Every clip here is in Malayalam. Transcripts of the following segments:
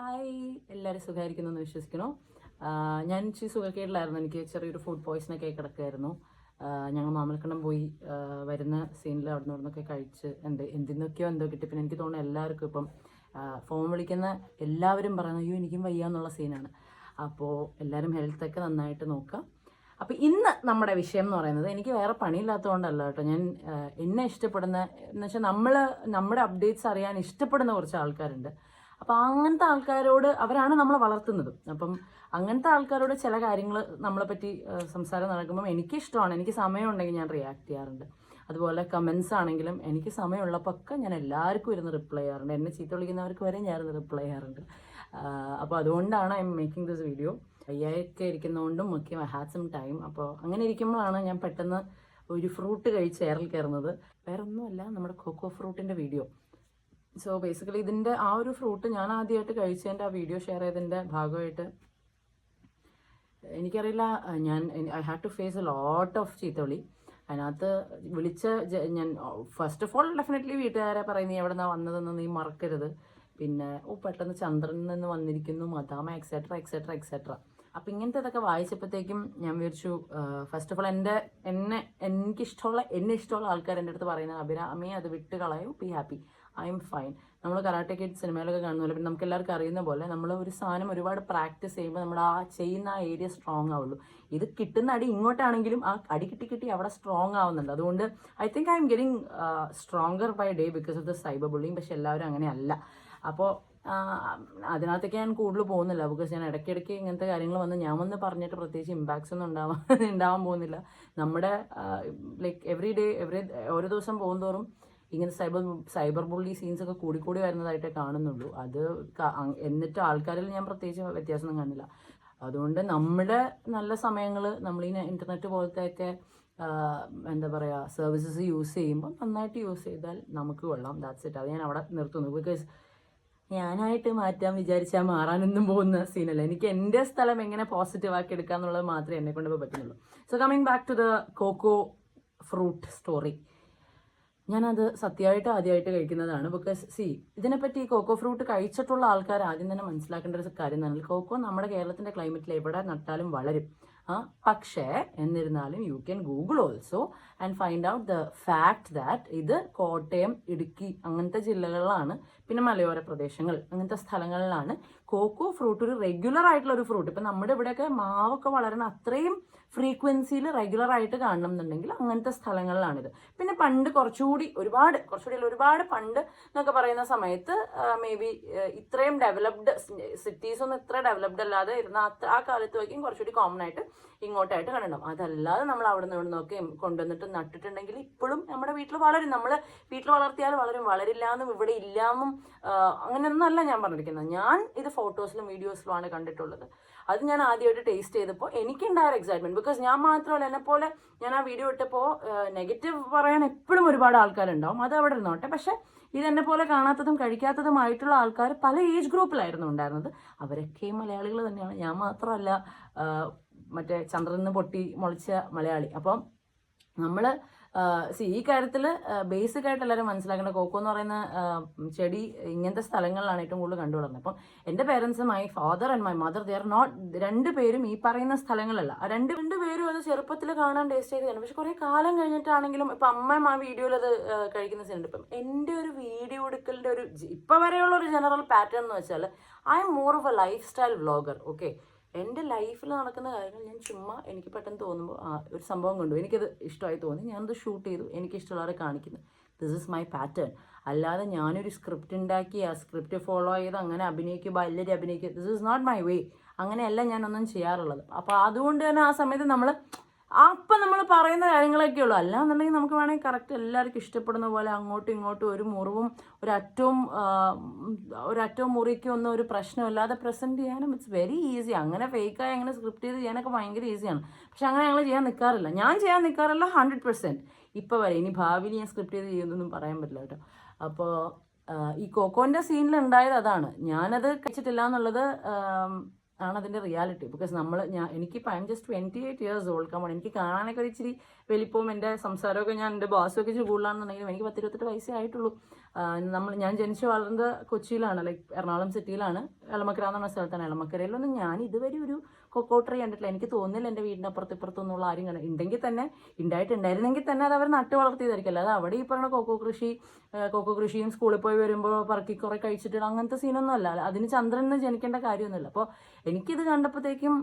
ഹായ്, എല്ലാവരും സുഖമായിരിക്കുന്നു എന്ന് വിശ്വസിക്കണോ. ഞാൻ ഇച്ചിരി സുഖക്കേടിലായിരുന്നു. എനിക്ക് ചെറിയൊരു ഫുഡ് പോയ്സണൊക്കെ കിടക്കുമായിരുന്നു. ഞങ്ങൾ മാമലക്കണ്ടം പോയി വരുന്ന സീനിൽ അവിടെ നിന്നൊക്കെ കഴിച്ച് എന്തിനൊക്കെയോ എന്തോ കിട്ടി. പിന്നെ എനിക്ക് തോന്നുന്നു എല്ലാവർക്കും ഇപ്പം ഫോൺ വിളിക്കുന്ന എല്ലാവരും പറയുന്നത് അയ്യോ എനിക്കും വയ്യ എന്നുള്ള സീനാണ്. അപ്പോൾ എല്ലാവരും ഹെൽത്തൊക്കെ നന്നായിട്ട് നോക്കുക. അപ്പോൾ ഇന്ന് നമ്മുടെ വിഷയം എന്ന് പറയുന്നത്, എനിക്ക് വേറെ പണിയില്ലാത്തതുകൊണ്ടല്ല കേട്ടോ, ഞാൻ എന്നെ ഇഷ്ടപ്പെടുന്ന എന്ന് വെച്ചാൽ നമ്മുടെ അപ്ഡേറ്റ്സ് അറിയാൻ ഇഷ്ടപ്പെടുന്ന കുറച്ച് ആൾക്കാരുണ്ട്. അപ്പോൾ അങ്ങനത്തെ ആൾക്കാരോട്, അവരാണ് നമ്മളെ വളർത്തുന്നത്. അപ്പം അങ്ങനത്തെ ആൾക്കാരോട് ചില കാര്യങ്ങൾ നമ്മളെ പറ്റി സംസാരം നടക്കുമ്പം എനിക്കിഷ്ടമാണ്. എനിക്ക് സമയമുണ്ടെങ്കിൽ ഞാൻ റിയാക്ട് ചെയ്യാറുണ്ട്. അതുപോലെ കമൻസ് ആണെങ്കിലും എനിക്ക് സമയമുള്ളപ്പോൾ ഒക്കെ ഞാൻ എല്ലാവർക്കും ഇരുന്ന് റിപ്ലൈ ചെയ്യാറുണ്ട്. എന്നെ ചീത്ത വിളിക്കുന്നവർക്ക് വരെ ഞാൻ റിപ്ലൈ ചെയ്യാറുണ്ട്. അപ്പോൾ അതുകൊണ്ടാണ് I am making this video. വയ്യായൊക്കെ ഇരിക്കുന്നതുകൊണ്ടും ഒക്കെ ഐ ഹാഡ് സം ടൈം. അപ്പോൾ അങ്ങനെ ഇരിക്കുമ്പോഴാണ് ഞാൻ പെട്ടെന്ന് ഒരു ഫ്രൂട്ട് കഴിച്ച് എയറിൽ കയറുന്നത്. വേറെ ഒന്നുമല്ല, നമ്മുടെ കോക്കോ ഫ്രൂട്ടിൻ്റെ വീഡിയോ. സോ ബേസിക്കലി ഇതിൻ്റെ ആ ഒരു ഫ്രൂട്ട് ഞാൻ ആദ്യമായിട്ട് കഴിച്ചതിൻ്റെ ആ വീഡിയോ ഷെയർ ചെയ്തതിൻ്റെ ഭാഗമായിട്ട് എനിക്കറിയില്ല, I had to face a lot of ചീത്തവിളി. അതിനകത്ത് ഞാൻ ഫസ്റ്റ് ഓഫ് ഓൾ ഡെഫിനറ്റ്ലി വീട്ടുകാരെ പറയും നീ എവിടെ നിന്നാണ് വന്നതെന്ന് നീ മറക്കരുത്. പിന്നെ പെട്ടെന്ന് ചന്ദ്രനിൽ നിന്ന് വന്നിരിക്കുന്നു മദാമ എക്സെട്ര എക്സെട്ര എക്സെട്ര. അപ്പം ഇങ്ങനത്തെ ഇതൊക്കെ വായിച്ചപ്പോഴത്തേക്കും ഞാൻ വിചാരിച്ചു, ഫസ്റ്റ് ഓഫ് ഓൾ എന്നെ ഇഷ്ടമുള്ള ആൾക്കാർ എൻ്റെ അടുത്ത് പറയുന്നത് അഭിരാമി അത് വിട്ട് കളയൂ, be happy, I am fine. നമ്മൾ കരാട്ടെ കിഡ് സിനിമയിലൊക്കെ കാണുന്ന പോലെ, പിന്നെ നമുക്ക് എല്ലാവർക്കും അറിയുന്ന പോലെ നമ്മൾ ഒരു സാധനം ഒരുപാട് പ്രാക്ടീസ് ചെയ്യുമ്പോൾ നമ്മൾ ചെയ്യുന്ന ആ ഏരിയ സ്ട്രോങ് ആവുള്ളൂ. ഇത് കിട്ടുന്ന അടി ഇങ്ങോട്ടാണെങ്കിലും ആ അടി കിട്ടി അവിടെ സ്ട്രോങ് ആവുന്നുണ്ട്. അതുകൊണ്ട് I think I am getting stronger by day because of the cyber bullying. പക്ഷെ എല്ലാവരും അങ്ങനെയല്ല. അപ്പോൾ അതിനകത്തേക്ക് ഞാൻ കൂടുതൽ പോകുന്നില്ല. ബിക്കോസ് ഞാൻ ഇടയ്ക്കിടയ്ക്ക് ഇങ്ങനത്തെ കാര്യങ്ങൾ ഞാൻ വന്ന് പറഞ്ഞിട്ട് പ്രത്യേകിച്ച് ഇമ്പാക്ട്സ് ഒന്നും ഉണ്ടാവാൻ പോകുന്നില്ല. നമ്മുടെ ലൈക്ക് ഓരോ ദിവസം പോകുന്തോറും ഇങ്ങനെ സൈബർ ബുള്ളി സീൻസ് ഒക്കെ കൂടി വരുന്നതായിട്ടേ കാണുന്നുള്ളൂ. എന്നിട്ട് ആൾക്കാരിൽ ഞാൻ പ്രത്യേകിച്ച് വ്യത്യാസമൊന്നും കാണില്ല. അതുകൊണ്ട് നമ്മുടെ നല്ല സമയങ്ങൾ നമ്മൾ ഈ ഇൻ്റർനെറ്റ് പോലത്തെയൊക്കെ എന്താ പറയുക സർവീസസ് യൂസ് ചെയ്യുമ്പോൾ നന്നായിട്ട് യൂസ് ചെയ്താൽ നമുക്ക് കൊള്ളാം. That's it. അത് ഞാൻ അവിടെ നിർത്തുന്നു. ബിക്കോസ് ഞാനായിട്ട് മാറ്റാൻ വിചാരിച്ചാൽ മാറാനൊന്നും പോകുന്ന സീനല്ല. എനിക്ക് എൻ്റെ സ്ഥലം എങ്ങനെ പോസിറ്റീവ് ആക്കി എടുക്കുക എന്നുള്ളത് മാത്രമേ എന്നെ കൊണ്ട് പറ്റുന്നുള്ളൂ. So coming back to the cocoa fruit story. ഞാനത് സത്യമായിട്ട് ആദ്യമായിട്ട് കഴിക്കുന്നതാണ്. ബിക്കോസ് ഇതിനെപ്പറ്റി കോക്കോ ഫ്രൂട്ട് കഴിച്ചിട്ടുള്ള ആൾക്കാർ ആദ്യം തന്നെ മനസ്സിലാക്കേണ്ട ഒരു കാര്യം തന്നെ, കോക്കോ നമ്മുടെ കേരളത്തിൻ്റെ ക്ലൈമറ്റിൽ എവിടെ നട്ടാലും വളരും. പക്ഷേ എന്നിരുന്നാലും you can Google also and find out the fact that ഇത് കോട്ടയം, ഇടുക്കി അങ്ങനത്തെ ജില്ലകളിലാണ്, പിന്നെ മലയോര പ്രദേശങ്ങൾ അങ്ങനത്തെ സ്ഥലങ്ങളിലാണ് കോക്കോ ഫ്രൂട്ട് ഒരു റെഗുലർ ആയിട്ടുള്ള ഒരു ഫ്രൂട്ട്. ഇപ്പം നമ്മുടെ ഇവിടെയൊക്കെ മാവൊക്കെ വളരണ അത്രയും ഫ്രീക്വൻസിയിൽ റെഗുലർ ആയിട്ട് കാണണം എന്നുണ്ടെങ്കിൽ അങ്ങനത്തെ സ്ഥലങ്ങളിലാണിത്. പിന്നെ പണ്ട് കുറച്ചുകൂടി ഒരുപാട് പണ്ട് എന്നൊക്കെ പറയുന്ന സമയത്ത് മേ ബി ഇത്രയും ഡെവലപ്ഡ് സിറ്റീസൊന്നും ഇത്ര ഡെവലപ്ഡ് അല്ലാതെ ഇരുന്ന ആ കാലത്ത് വയ്ക്കും കുറച്ചുകൂടി കോമൺ ആയിട്ട് ഇങ്ങോട്ടായിട്ട് കണ്ടിട്ടുണ്ടാവും. അതല്ലാതെ നമ്മൾ അവിടെ നിന്ന് ഇവിടെ നിന്നൊക്കെ കൊണ്ടുവന്നിട്ട് നട്ടിട്ടുണ്ടെങ്കിൽ ഇപ്പോഴും നമ്മുടെ വീട്ടിൽ വളരും. നമ്മൾ വീട്ടിൽ വളർത്തിയാൽ വളരും. വളരില്ലാന്നും ഇവിടെ ഇല്ലാന്നും അങ്ങനെയൊന്നും അല്ല ഞാൻ പറഞ്ഞിരിക്കുന്നത്. ഞാൻ ഇത് ഫോട്ടോസിലും വീഡിയോസിലുമാണ് കണ്ടിട്ടുള്ളത്. അത് ഞാൻ ആദ്യമായിട്ട് ടേസ്റ്റ് ചെയ്തപ്പോൾ എനിക്കുണ്ടായ ഒരു എക്സൈറ്റ്മെന്റ്. ബിക്കോസ് ഞാൻ മാത്രമല്ല, എന്നെപ്പോലെ ഞാൻ ആ വീഡിയോ ഇട്ടപ്പോൾ നെഗറ്റീവ് പറയാൻ എപ്പോഴും ഒരുപാട് ആൾക്കാരുണ്ടാവും. അത് അവിടെ ഇരുന്നോട്ടെ. പക്ഷെ ഇതെന്നെ പോലെ കാണാത്തതും കഴിക്കാത്തതുമായിട്ടുള്ള ആൾക്കാർ പല ഏജ് ഗ്രൂപ്പിലായിരുന്നു ഉണ്ടായിരുന്നത്. അവരൊക്കെയും മലയാളികൾ തന്നെയാണ്. ഞാൻ മാത്രമല്ല മറ്റേ ചന്ദ്രനിൽ നിന്ന് പൊട്ടി മുളച്ച മലയാളി. അപ്പം നമ്മൾ ഈ കാര്യത്തിൽ ബേസിക് ആയിട്ട് എല്ലാവരും മനസ്സിലാക്കേണ്ട, കോക്കോ എന്ന് പറയുന്ന ചെടി ഇങ്ങനത്തെ സ്ഥലങ്ങളിലാണ് ഏറ്റവും കൂടുതൽ കണ്ടുവരുന്നത്. അപ്പം എൻ്റെ parents, my father and my mother, they are not, രണ്ടുപേരും ഈ പറയുന്ന സ്ഥലങ്ങളല്ല. രണ്ടുപേരും അത് ചെറുപ്പത്തിൽ കാണാൻ ടേസ്റ്റ് ചെയ്തതാണ്. പക്ഷെ കുറേ കാലം കഴിഞ്ഞിട്ടാണെങ്കിലും ഇപ്പം അമ്മയും ആ വീഡിയോയിൽ അത് കഴിക്കുന്ന സീനുണ്ട്. ഇപ്പം എൻ്റെ ഒരു വീഡിയോ എടുക്കലിൻ്റെ ഒരു ഇപ്പം വരെയുള്ള ഒരു ജനറൽ പാറ്റേൺ എന്ന് വെച്ചാൽ I am more of A life style vlogger. Okay, എൻ്റെ ലൈഫിൽ നടക്കുന്ന കാര്യങ്ങൾ ഞാൻ ചുമ്മാ എനിക്ക് പെട്ടെന്ന് തോന്നുമ്പോൾ ഒരു സംഭവം കണ്ടു, എനിക്കത് ഇഷ്ടമായി തോന്നി, ഞാനത് ഷൂട്ട് ചെയ്തു, എനിക്കിഷ്ടമുള്ളവരെ കാണിക്കുന്നു. This is my pattern. അല്ലാതെ ഞാനൊരു സ്ക്രിപ്റ്റ് ഉണ്ടാക്കി ആ സ്ക്രിപ്റ്റ് ഫോളോ ചെയ്ത് അങ്ങനെ അഭിനയിക്കുമ്പോൾ എല്ലാവരും അഭിനയിക്കുക, this is not my way. അങ്ങനെയല്ല ഞാനൊന്നും ചെയ്യാറുള്ളത്. അപ്പോൾ അതുകൊണ്ട് തന്നെ ആ സമയത്ത് അപ്പം നമ്മൾ പറയുന്ന കാര്യങ്ങളൊക്കെ ഉള്ളൂ. അല്ലാന്നുണ്ടെങ്കിൽ നമുക്ക് വേണമെങ്കിൽ കറക്റ്റ് എല്ലാവർക്കും ഇഷ്ടപ്പെടുന്ന പോലെ അങ്ങോട്ടും ഇങ്ങോട്ടും ഒരു മുറിവും ഒരറ്റവും മുറിക്കും ഒന്നും ഒരു പ്രശ്നമില്ലാതെ പ്രസൻറ്റ് ചെയ്യാനും ഇറ്റ്സ് വെരി ഈസി. അങ്ങനെ ഫേക്കായി അങ്ങനെ സ്ക്രിപ്റ്റ് ചെയ്ത് ചെയ്യാനൊക്കെ ഭയങ്കര ഈസിയാണ്. പക്ഷെ അങ്ങനെ ഞങ്ങൾ ചെയ്യാൻ നിൽക്കാറില്ല. ഞാൻ ചെയ്യാൻ നിൽക്കാറില്ല 100%. ഇപ്പോൾ വരെ. ഇനി ഭാവിയിൽ ഞാൻ സ്ക്രിപ്റ്റ് ചെയ്ത് ചെയ്യുന്നൊന്നും പറയാൻ പറ്റില്ല കേട്ടോ. അപ്പോൾ ഈ കോക്കോൻ്റെ സീനിൽ ഉണ്ടായത് അതാണ്. ഞാനത് കഴിച്ചിട്ടില്ല എന്നുള്ളത് ആണ് അതിൻ്റെ റിയാലിറ്റി. ബിക്കോസ് എനിക്കിപ്പോൾ I am just 28 years old. കമ്മാണ്. എനിക്ക് കാണാനൊക്കെ ഒരു ഇച്ചിരി വലിപ്പവും എൻ്റെ സംസാരമൊക്കെ എൻ്റെ ബോസൊക്കെ ഇച്ചിരി കൂടുതലാണെന്നുണ്ടെങ്കിലും എനിക്ക് 10-28 വയസ്സേ ആയിട്ടുള്ളൂ. ഞാൻ ജനിച്ചു വളർന്നത് കൊച്ചിയിലാണ്, ലൈക്ക് എറണാകുളം സിറ്റിയിലാണ്, എളമക്കര എന്ന് പറഞ്ഞ സ്ഥലത്താണ്. എളമക്കരയിലൊന്നും ഞാൻ ഇതുവരെ ഒരു കൊക്കോ ട്രീ കണ്ടിട്ടില്ല. എനിക്ക് തോന്നുന്നില്ല എൻ്റെ വീടിൻ്റെ അപ്പുറത്തിപ്പുറത്തൊന്നുള്ള ആരും ഉണ്ടെങ്കിൽ തന്നെ, ഉണ്ടായിരുന്നെങ്കിൽ തന്നെ അത് അവർ നട്ട് വളർത്തിയതായിരിക്കും. അല്ലാതെ അവിടെ ഈ പറഞ്ഞ കൊക്കോ കൃഷിയും സ്കൂളിൽ പോയി വരുമ്പോൾ പറക്കി കുറെ കഴിച്ചിട്ട് അങ്ങനത്തെ സീനൊന്നും അല്ല. അതിന് ചന്ദ്രന് ജനിക്കേണ്ട കാര്യമൊന്നുമില്ല. അപ്പോൾ എനിക്കിത് കണ്ടപ്പോഴത്തേക്കും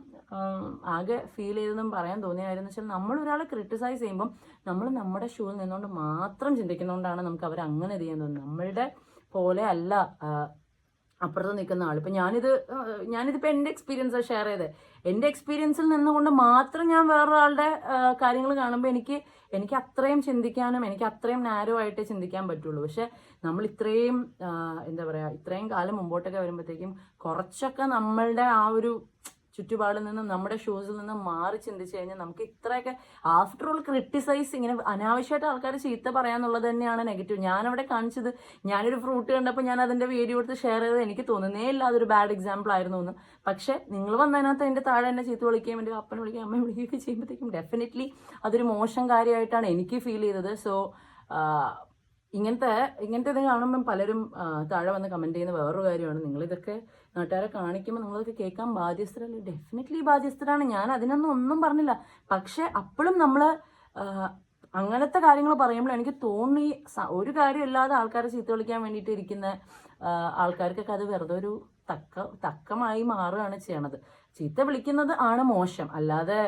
ആകെ ഫീൽ ചെയ്തതെന്നും പറയാൻ തോന്നിയായിരുന്നു വെച്ചാൽ, നമ്മൾ ഒരാളെ ക്രിട്ടിസൈസ് ചെയ്യുമ്പം നമ്മൾ നമ്മുടെ ഷൂവിൽ നിന്നുകൊണ്ട് മാത്രം ചിന്തിക്കുന്നതുകൊണ്ടാണ് നമുക്ക് അവർ അങ്ങനെ ഇത് ചെയ്യാൻ തോന്നുന്നത്. നമ്മളുടെ പോലെ അല്ല അപ്പുറത്ത് നിൽക്കുന്ന ആൾ. ഇപ്പം ഞാനിതിപ്പോൾ എൻ്റെ എക്സ്പീരിയൻസ് ഷെയർ ചെയ്തത്. എൻ്റെ എക്സ്പീരിയൻസിൽ നിന്നുകൊണ്ട് മാത്രം ഞാൻ വേറൊരാളുടെ കാര്യങ്ങൾ കാണുമ്പോൾ എനിക്ക് അത്രയും ചിന്തിക്കാനും എനിക്ക് അത്രയും നാരോ ആയിട്ടേ ചിന്തിക്കാൻ പറ്റുള്ളൂ. പക്ഷെ നമ്മൾ ഇത്രയും എന്താ പറയുക, ഇത്രയും കാലം മുമ്പോട്ടൊക്കെ വരുമ്പോഴത്തേക്കും കുറച്ചൊക്കെ നമ്മളുടെ ആ ഒരു ചുറ്റുപാടിൽ നിന്നും നമ്മുടെ ഷൂസിൽ നിന്നും മാറി ചിന്തിച്ചു കഴിഞ്ഞാൽ നമുക്ക് ഇത്രയൊക്കെ ആഫ്റ്റർ ഓൾ ക്രിട്ടിസൈസ്, ഇങ്ങനെ അനാവശ്യമായിട്ട് ആൾക്കാർ ചീത്ത പറയാന്നുള്ളത് തന്നെയാണ് നെഗറ്റീവ്. ഞാനവിടെ കാണിച്ചത്, ഞാനൊരു ഫ്രൂട്ട് കണ്ടപ്പോൾ ഞാൻ അതിൻ്റെ വീഡിയോ എടുത്ത് ഷെയർ ചെയ്തത് എനിക്ക് തോന്നുന്നേ ഇല്ല അതൊരു ബാഡ് എക്സാമ്പിൾ ആയിരുന്നു എന്ന്. പക്ഷെ നിങ്ങൾ വന്നതിനകത്ത് എൻ്റെ താഴെ എന്നെ ചീത്ത വിളിക്കുകയും എൻ്റെ അപ്പനെ വിളിക്കുകയും അമ്മയെ വിളിക്കുകയൊക്കെ ചെയ്യുമ്പോഴത്തേക്കും ഡെഫിനറ്റ്ലി അതൊരു മോശം കാര്യമായിട്ടാണ് എനിക്ക് ഫീൽ ചെയ്തത്. സോ ഇങ്ങനത്തെ ഇത് കാണുമ്പം പലരും താഴെ വന്ന് കമൻറ്റ് ചെയ്യുന്ന വേറൊരു കാര്യമാണ്, നിങ്ങളിതൊക്കെ നാട്ടുകാരെ കാണിക്കുമ്പോൾ നിങ്ങളതൊക്കെ കേൾക്കാൻ ബാധ്യസ്ഥരല്ലേ? ഡെഫിനറ്റ്ലി ബാധ്യസ്ഥരാണ്. ഞാൻ ഒന്നും പറഞ്ഞില്ല. പക്ഷെ അപ്പോഴും നമ്മൾ അങ്ങനത്തെ കാര്യങ്ങൾ പറയുമ്പോൾ എനിക്ക് തോന്നി ഒരു കാര്യമില്ലാതെ ആൾക്കാരെ ചീത്ത വിളിക്കാൻ വേണ്ടിയിട്ട് ഇരിക്കുന്ന ആൾക്കാർക്കൊക്കെ അത് വെറുതെ ഒരു തക്കമായി മാറുകയാണ് ചെയ്യണത്. ചീത്ത വിളിക്കുന്നത് ആണ് മോശം. അല്ലാതെ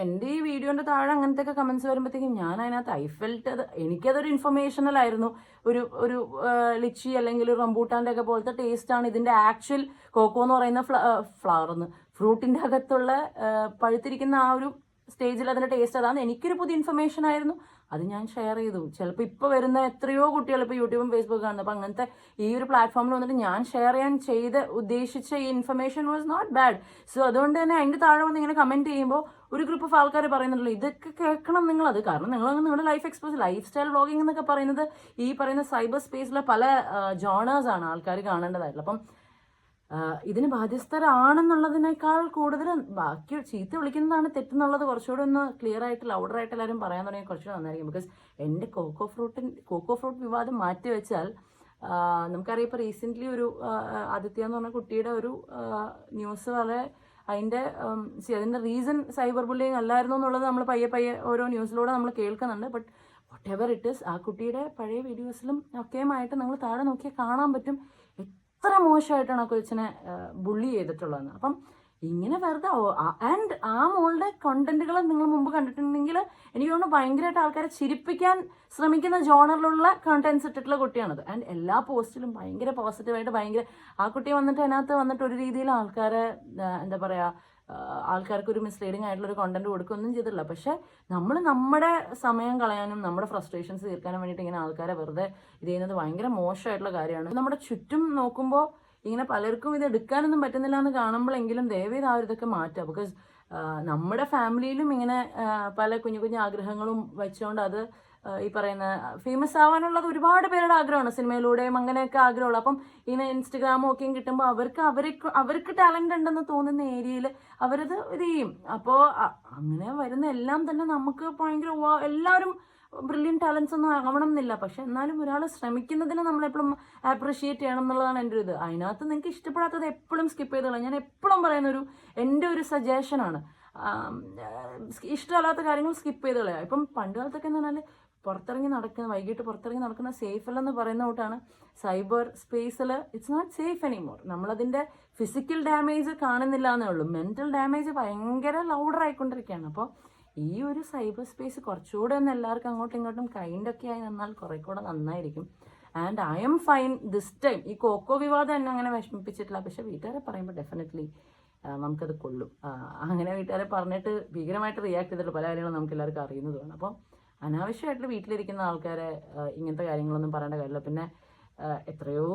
എൻ്റെ ഈ വീഡിയോൻ്റെ താഴെ അങ്ങനത്തെ ഒക്കെ കമൻസ് വരുമ്പോഴത്തേക്കും ഞാൻ അതിനകത്ത് എനിക്കതൊരു ഇൻഫർമേഷണൽ ആയിരുന്നു. ഒരു ലിച്ചി അല്ലെങ്കിൽ റംബൂട്ടാൻ്റെ ഒക്കെ പോലത്തെ ടേസ്റ്റാണ് ഇതിൻ്റെ ആക്ച്വൽ കോക്കോ എന്ന് പറയുന്ന ഫ്ലവറിന്ന്, ഫ്രൂട്ടിൻ്റെ അകത്തുള്ള പഴുത്തിരിക്കുന്ന ആ ഒരു സ്റ്റേജിൽ അതിൻ്റെ ടേസ്റ്റ് അതാണ്. എനിക്കൊരു പുതിയ ഇൻഫർമേഷൻ ആയിരുന്നു, അത് ഞാൻ ഷെയർ ചെയ്തു. ചിലപ്പോൾ ഇപ്പോൾ വരുന്ന എത്രയോ കുട്ടികൾ ഇപ്പോൾ യൂട്യൂബും ഫേസ്ബുക്കും കാണുന്നത്, അപ്പോൾ അങ്ങനത്തെ ഈ ഒരു പ്ലാറ്റ്ഫോമിൽ വന്നിട്ട് ഞാൻ ഷെയർ ചെയ്യാൻ ഉദ്ദേശിച്ച ഈ information was not bad. So അതുകൊണ്ട് തന്നെ അതിൻ്റെ താഴെ വന്ന് ഇങ്ങനെ കമൻറ്റ് ചെയ്യുമ്പോൾ ഒരു ഗ്രൂപ്പ് ഓഫ് ആൾക്കാർ പറയുന്നുണ്ടല്ലോ, ഇതൊക്കെ കേൾക്കണം നിങ്ങളത്. കാരണം നിങ്ങളുടെ ലൈഫ് സ്റ്റൈൽ വ്ളോഗിംഗ് എന്നൊക്കെ പറയുന്നത് ഈ പറയുന്ന സൈബർ സ്പേസിലെ പല ജോണേഴ്സാണ് ആൾക്കാർ കാണേണ്ടതായിട്ടുള്ളത്. അപ്പം ഇതിന് ബാധ്യസ്ഥരാണെന്നുള്ളതിനേക്കാൾ കൂടുതൽ ബാക്കി ചീത്ത വിളിക്കുന്നതാണ് തെറ്റെന്നുള്ളത് കുറച്ചുകൂടെ ഒന്ന് ക്ലിയർ ആയിട്ട് ലൗഡറായിട്ട് എല്ലാവരും പറയാൻ തുടങ്ങിയാൽ കുറച്ചുകൂടെ നന്നായിരിക്കും. ബിക്കോസ് എൻ്റെ കോക്കോ ഫ്രൂട്ട് വിവാദം മാറ്റി വെച്ചാൽ നമുക്കറിയാം, ഇപ്പോൾ റീസെൻ്റ്ലി ഒരു ആദിത്യ എന്ന് പറഞ്ഞ കുട്ടിയുടെ ഒരു ന്യൂസ് വളരെ അതിൻ്റെ റീസൺ സൈബർ ബുള്ളിങ് അല്ലായിരുന്നു എന്നുള്ളത് നമ്മൾ പയ്യെ ഓരോ ന്യൂസിലൂടെ നമ്മൾ കേൾക്കുന്നുണ്ട്. But what ever it is, ആ കുട്ടിയുടെ പഴയ വീഡിയോസിലും ഒക്കെയുമായിട്ട് നിങ്ങൾ താഴെ നോക്കിയാൽ കാണാൻ പറ്റും എത്ര മോശമായിട്ടാണ് ആ കൊച്ചിനെ ബുള്ളി ചെയ്തിട്ടുള്ളതെന്ന്. അപ്പം ഇങ്ങനെ വെറുതെ ആൻഡ് ആ മോളുടെ കണ്ടന്റുകൾ നിങ്ങൾ മുമ്പ് കണ്ടിട്ടുണ്ടെങ്കിൽ എനിക്ക് തോന്നുന്നു ഭയങ്കരമായിട്ട് ആൾക്കാരെ ചിരിപ്പിക്കാൻ ശ്രമിക്കുന്ന ജോണറിലുള്ള കണ്ടന്റ്സ് ഇട്ടിട്ടുള്ള കുട്ടിയാണത്. ആൻഡ് എല്ലാ പോസ്റ്റിലും ഭയങ്കര പോസിറ്റീവായിട്ട് ആ കുട്ടി അതിനകത്ത് ഒരു രീതിയിൽ ആൾക്കാരെ എന്താ പറയുക, ആൾക്കാർക്ക് ഒരു മിസ്ലീഡിങ് ആയിട്ടുള്ള ഒരു കണ്ടന്റ് കൊടുക്കുകയൊന്നും ചെയ്തിട്ടില്ല. പക്ഷെ നമ്മൾ നമ്മുടെ സമയം കളയാനും നമ്മുടെ ഫ്രസ്ട്രേഷൻസ് തീർക്കാനും വേണ്ടിയിട്ട് ഇങ്ങനെ ആൾക്കാരെ വെറുതെ ഇത് ചെയ്യുന്നത് ഭയങ്കര മോശമായിട്ടുള്ള കാര്യമാണ്. നമ്മുടെ ചുറ്റും നോക്കുമ്പോൾ ഇങ്ങനെ പലർക്കും ഇത് എടുക്കാനൊന്നും പറ്റുന്നില്ല എന്ന് കാണുമ്പോഴെങ്കിലും ദയവേത് ആ ഇതൊക്കെ മാറ്റുക. ബിക്കോസ് നമ്മുടെ ഫാമിലിയിലും ഇങ്ങനെ പല കുഞ്ഞു ആഗ്രഹങ്ങളും വെച്ചുകൊണ്ട് അത് ഈ പറയുന്ന ഫേമസ് ആവാനുള്ളത് ഒരുപാട് പേരുടെ ആഗ്രഹമാണ്, സിനിമയിലൂടെയും അങ്ങനെയൊക്കെ ആഗ്രഹമുള്ളൂ. അപ്പം ഇങ്ങനെ ഇൻസ്റ്റഗ്രാമും ഒക്കെയും കിട്ടുമ്പോൾ അവർക്ക് ടാലന്റ് ഉണ്ടെന്ന് തോന്നുന്ന ഏരിയയിൽ അവരത് ഇത് ചെയ്യും. അപ്പോൾ അങ്ങനെ വരുന്ന എല്ലാം തന്നെ നമുക്ക് ഭയങ്കര എല്ലാവരും ബ്രില്യൻ ടാലൻസ് ഒന്നും ആവണം എന്നില്ല. പക്ഷെ എന്നാലും ഒരാൾ ശ്രമിക്കുന്നതിന് നമ്മളെപ്പോഴും അപ്രിഷിയേറ്റ് ചെയ്യണം എന്നുള്ളതാണ് എൻ്റെ ഒരു ഇത്. അതിനകത്ത് നിങ്ങൾക്ക് ഇഷ്ടപ്പെടാത്തത് എപ്പോഴും സ്കിപ്പ് ചെയ്ത് കളയാം. ഞാൻ എപ്പോഴും പറയുന്ന എൻ്റെ ഒരു സജഷനാണ്, ഇഷ്ടമല്ലാത്ത കാര്യങ്ങൾ സ്കിപ്പ് ചെയ്ത് കളയാം. ഇപ്പം പണ്ട് കാലത്തൊക്കെ എന്ന് പറഞ്ഞാൽ വൈകിട്ട് പുറത്തിറങ്ങി നടക്കുന്ന സേഫ് അല്ലെന്ന് പറയുന്ന കൂട്ടാണ് സൈബർ സ്പേസിൽ ഇറ്റ്സ് നോട്ട് സേഫ് എനിമോർ. നമ്മളതിൻ്റെ ഫിസിക്കൽ ഡാമേജ് കാണുന്നില്ല എന്നേ ഉള്ളൂ, മെൻ്റൽ ഡാമേജ് ഭയങ്കര ലൗഡറായിക്കൊണ്ടിരിക്കുകയാണ്. അപ്പോൾ ഈ ഒരു സൈബർ സ്പേസ് കുറച്ചുകൂടെ ഒന്ന് എല്ലാവർക്കും അങ്ങോട്ടും ഇങ്ങോട്ടും കൈൻഡൊക്കെ ആയി നിന്നാൽ കുറെ കൂടെ നന്നായിരിക്കും. And I am fine this time. ഈ കോക്കോ വിവാദം എന്നെ അങ്ങനെ വിഷമിപ്പിച്ചിട്ടില്ല. പക്ഷെ വീട്ടുകാരെ പറയുമ്പോൾ ഡെഫിനറ്റ്ലി നമുക്കത് കൊള്ളും. അങ്ങനെ വീട്ടുകാരെ പറഞ്ഞിട്ട് ഭീകരമായിട്ട് റിയാക്ട് ചെയ്തിട്ട് പല കാര്യങ്ങളും നമുക്ക് എല്ലാവർക്കും അറിയുന്നതുമാണ്. അപ്പോൾ അനാവശ്യമായിട്ട് വീട്ടിലിരിക്കുന്ന ആൾക്കാരെ ഇങ്ങനത്തെ കാര്യങ്ങളൊന്നും പറയേണ്ട കാര്യമില്ല. പിന്നെ എത്രയോ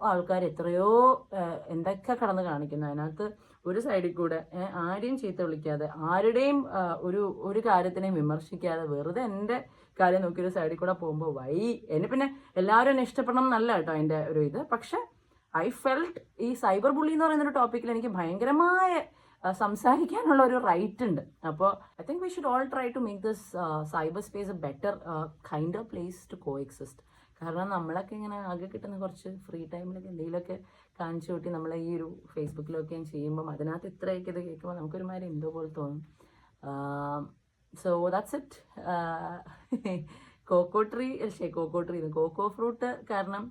ആൾക്കാർ എന്തൊക്കെ കടന്ന് കാണിക്കുന്നു അതിനകത്ത്. ഒരു സൈഡിൽ കൂടെ ആരെയും ചീത്ത വിളിക്കാതെ, ആരുടെയും ഒരു കാര്യത്തിനെയും വിമർശിക്കാതെ വെറുതെ എൻ്റെ കാര്യം നോക്കി ഒരു സൈഡിൽ കൂടെ പോകുമ്പോൾ എന്നെ പിന്നെ എല്ലാവരും എന്നെ ഇഷ്ടപ്പെടണം എന്നല്ല കേട്ടോ അതിൻ്റെ ഒരു ഇത്. പക്ഷെ ഐ ഫെൽറ്റ് ഈ സൈബർ ബുള്ളി എന്ന് പറയുന്നൊരു ടോപ്പിക്കിൽ എനിക്ക് ഭയങ്കരമായ സംസാരിക്കാനുള്ള ഒരു റൈറ്റ് ഉണ്ട്. അപ്പോൾ I think we should all try to make this cyber space a better kind of place to coexist. കാരണം നമ്മളൊക്കെ ഇങ്ങനെ ആകെ കിട്ടുന്ന കുറച്ച് ഫ്രീ ടൈമിലൊക്കെ എന്തെങ്കിലുമൊക്കെ കാണിച്ചു കൂട്ടി നമ്മളെ ഈ ഒരു ഫേസ്ബുക്കിലൊക്കെ ചെയ്യുമ്പം അതിനകത്ത് ഇത്രയൊക്കെ ഇത് കേൾക്കുമ്പോൾ നമുക്കൊരുമാതിരി എന്തോ പോലെ തോന്നും. So that's it. Cocoa fruit കാരണം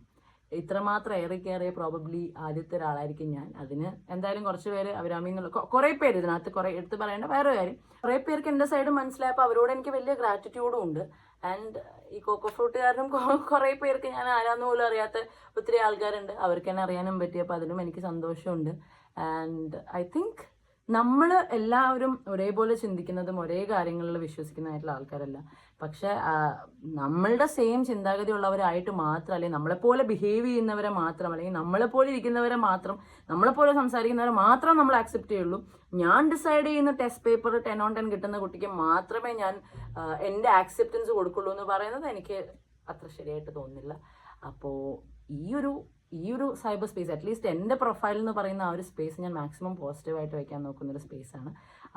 ഇത്രമാത്രം ഏറെ കയറിയ പ്രോബബ്ലി ആദ്യത്തെ ഒരാളായിരിക്കും ഞാൻ. അതിന് എന്തായാലും കുറച്ച് പേര് അവരാമിന്നുള്ള കുറേ പേര് ഇതിനകത്ത് കുറേ എടുത്ത് പറയേണ്ട വേറെ കാര്യം, കുറേ പേർക്ക് എൻ്റെ സൈഡ് മനസ്സിലായപ്പോൾ അവരോട് എനിക്ക് വലിയ ഗ്രാറ്റിറ്റ്യൂഡും ഉണ്ട്. ആൻഡ് ഈ കോക്കോ ഫ്രൂട്ട് കാരണം കുറേ പേർക്ക് ഞാൻ ആരാന്ന് പോലും അറിയാത്ത ഒത്തിരി ആൾക്കാരുണ്ട്, അവർക്ക് എന്നെ അറിയാനും പറ്റിയപ്പോൾ അതിലും എനിക്ക് സന്തോഷമുണ്ട്. ആൻഡ് ഐ തിങ്ക് നമ്മൾ എല്ലാവരും ഒരേപോലെ ചിന്തിക്കുന്നതും ഒരേ കാര്യങ്ങളിൽ വിശ്വസിക്കുന്നതായിട്ടുള്ള ആൾക്കാരല്ല. പക്ഷെ നമ്മളുടെ സെയിം ചിന്താഗതി ഉള്ളവരായിട്ട് മാത്രം, അല്ലെങ്കിൽ നമ്മളെപ്പോലെ ബിഹേവ് ചെയ്യുന്നവരെ മാത്രം, അല്ലെങ്കിൽ നമ്മളെപ്പോലെ ഇരിക്കുന്നവരെ മാത്രം, നമ്മളെപ്പോലെ സംസാരിക്കുന്നവരെ മാത്രം നമ്മൾ ആക്സെപ്റ്റ് ചെയ്യുള്ളൂ. ഞാൻ ഡിസൈഡ് ചെയ്യുന്ന ടെസ്റ്റ് പേപ്പർ 10 on 10 കിട്ടുന്ന കുട്ടിക്ക് മാത്രമേ ഞാൻ എൻ്റെ ആക്സെപ്റ്റൻസ് കൊടുക്കുള്ളൂ എന്ന് പറയുന്നത് എനിക്ക് അത്ര ശരിയായിട്ട് തോന്നുന്നില്ല. അപ്പോൾ ഈ ഒരു സൈബർ സ്പേസ്, അറ്റ്ലീസ്റ്റ് എൻ്റെ പ്രൊഫൈൽ എന്ന് പറയുന്ന ആ ഒരു സ്പേസ് ഞാൻ മാക്സിമം പോസിറ്റീവായിട്ട് വയ്ക്കാൻ നോക്കുന്നൊരു സ്പേസാണ്.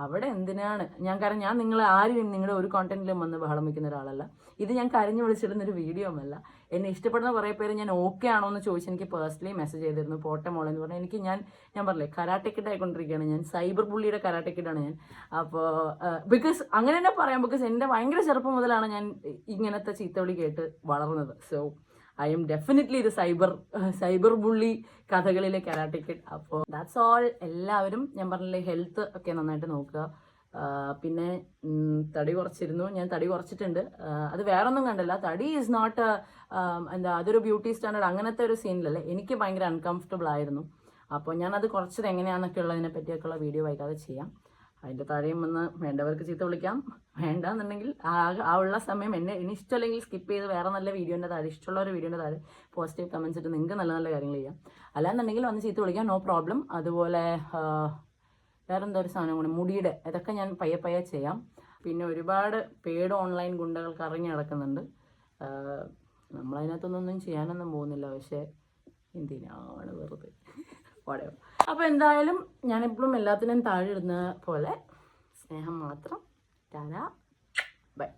അവിടെ എന്തിനാണ് കാരണം ഞാൻ നിങ്ങളെ ആരും നിങ്ങളുടെ ഒരു കോണ്ടന്റിലും വന്ന് ബഹളം വയ്ക്കുന്ന ഒരാളല്ല. ഇത് ഞാൻ കരഞ്ഞു വിളിച്ചിടുന്നൊരു വീഡിയോ അല്ല. എന്നെ ഇഷ്ടപ്പെടുന്ന കുറേ പേര് ഞാൻ ഓക്കെ ആണോ എന്ന് ചോദിച്ച് എനിക്ക് പേഴ്സണലി മെസ്സേജ് ചെയ്തിരുന്നു, പോട്ടെ മോളെ എന്ന് പറഞ്ഞാൽ. ഞാൻ പറഞ്ഞില്ലേ കരാട്ടെ കിഡ് ആയിക്കൊണ്ടിരിക്കുകയാണ് ഞാൻ, സൈബർ ബുള്ളിയുടെ കരാട്ടെ കിഡാണ് ഞാൻ. അപ്പോൾ ബിക്കോസ് അങ്ങനെ തന്നെ പറയാം, ബിക്കോസ് എൻ്റെ ഭയങ്കര ചെറുപ്പം മുതലാണ് ഞാൻ ഇങ്ങനത്തെ ചീത്തവിളി കേട്ട് വളർന്നത്. സോ ഐ എം ഡെഫിനറ്റ്ലി ഇത് സൈബർ ബുള്ളി കഥകളിലെ കരാട്ടെ കിഡ്. അപ്പോൾ ദാറ്റ്സ് ഓൾ. എല്ലാവരും ഞാൻ പറഞ്ഞില്ലേ ഹെൽത്ത് ഒക്കെ നന്നായിട്ട് നോക്കുക. പിന്നെ തടി കുറച്ചിരുന്നു, ഞാൻ തടി കുറച്ചിട്ടുണ്ട്. അത് വേറൊന്നും കണ്ടല്ല, തടി ഈസ് നോട്ട് അതൊരു ബ്യൂട്ടി സ്റ്റാൻഡേർഡ് അങ്ങനത്തെ ഒരു സീനിലല്ലേ. എനിക്ക് ഭയങ്കര അൺകംഫർട്ടബിൾ ആയിരുന്നു. അപ്പോൾ ഞാനത് കുറച്ചത് എങ്ങനെയാണെന്നൊക്കെ ഉള്ളതിനെ പറ്റിയൊക്കെയുള്ള വീഡിയോ വൈകാതെ ചെയ്യാം. അതിൻ്റെ താഴെയും വന്ന് വേണ്ടവർക്ക് ചീത്ത വിളിക്കാം, വേണ്ടാന്നുണ്ടെങ്കിൽ ആ ഉള്ള സമയം ഇനി ഇഷ്ടമല്ലെങ്കിൽ സ്കിപ്പ് ചെയ്ത് വേറെ നല്ല വീഡിയോൻ്റെ താഴെ, ഇഷ്ടമുള്ള ഒരു വീഡിയോൻ്റെ താഴെ പോസിറ്റീവ് കമൻസ് ഇട്ട് നിങ്ങൾക്ക് നല്ല നല്ല കാര്യങ്ങൾ ചെയ്യാം. അല്ലാന്നുണ്ടെങ്കിൽ വന്ന് ചീത്ത വിളിക്കാം, നോ പ്രോബ്ലം. അതുപോലെ വേറെന്തോ ഒരു സാധനം കൂടെ മുടിയുടെ ഇതൊക്കെ ഞാൻ പയ്യെ ചെയ്യാം. പിന്നെ ഒരുപാട് പെയ്ഡ് ഓൺലൈൻ ഗുണ്ടകൾക്ക് ഇറങ്ങി നടക്കുന്നുണ്ട്. നമ്മളതിനകത്തൊന്നും ചെയ്യാനൊന്നും പോകുന്നില്ല, പക്ഷേ എന്തിനാണ് വെറുതെ പടയോ. അപ്പോൾ എന്തായാലും ഞാനെപ്പോഴും എല്ലാത്തിനും താഴെ ഇടുന്ന പോലെ സ്നേഹം മാത്രം. ടാറ്റാ, ബൈ.